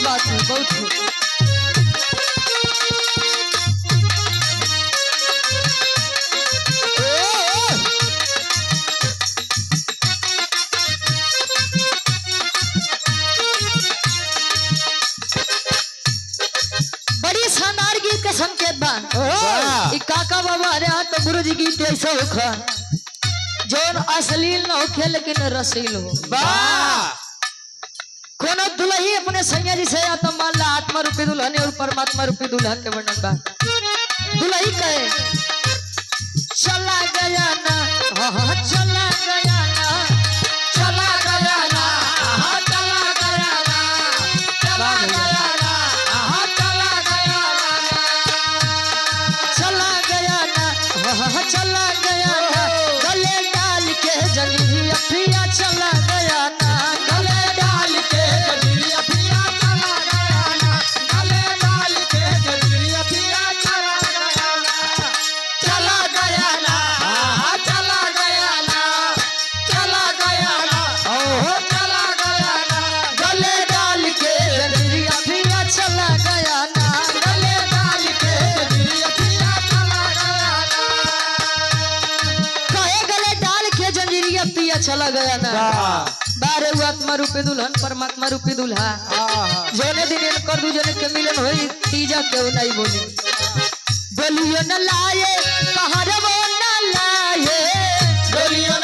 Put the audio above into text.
बात है, बहुत खूब। बड़ी शानदार गीत के संकेत बा। काका बाबा रे तो गुरु जी गीत ऐसा होखा जोन अश्लील न होखे लेकिन रसील हो। कोनो दुल्ही अपने सैया जी से या तो मान ला आत्मा रूपी दुल्हन और परमात्मा रूपी दुल्हन के वर्णन बा। दुल्ही कहे चला गया ना, हाँ चला गया ना, चला गया ना, हाँ चला गया ना, चला गया ना, हाँ चला गया ना, चला गया ना, हाँ चला गया ना, गले डाल के जंजीर पिया चला गया ना, गले डाल के जंजीर पिया चला गया ना, गले डाल के जंजीर पिया चला गया ना, चला गया ना, हाँ चला गया ना, चला गया ना, ओह चला गया ना, गले डाल के जंजीर पिया चला गया ना, गले डाल के जंजीर पिया चला गया ना। कहे गले डाल के जंजीरिया पिया चला गया ना। बारे वो आत्मा रूपी दुल्हन परमात्मा रूपी दुल्हा जोने दिन कर दू जने के मिलन होई तीजा क्यों नहीं बोली बोलियो न लाए कहर वो न लाए बोलियो